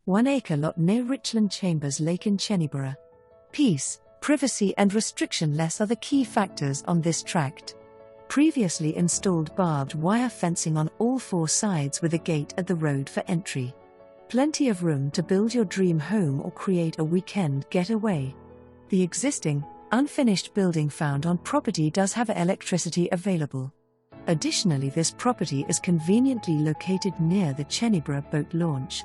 1-acre lot near Richland Chambers Lake in Chenneyboro. Peace, privacy and restriction-less are the key factors on this tract. Previously installed barbed wire fencing on all 4 sides with a gate at the road for entry. Plenty of room to build your dream home or create a weekend getaway. The existing, unfinished building found on property does have electricity available. Additionally, this property is conveniently located near the Chenneyboro boat launch.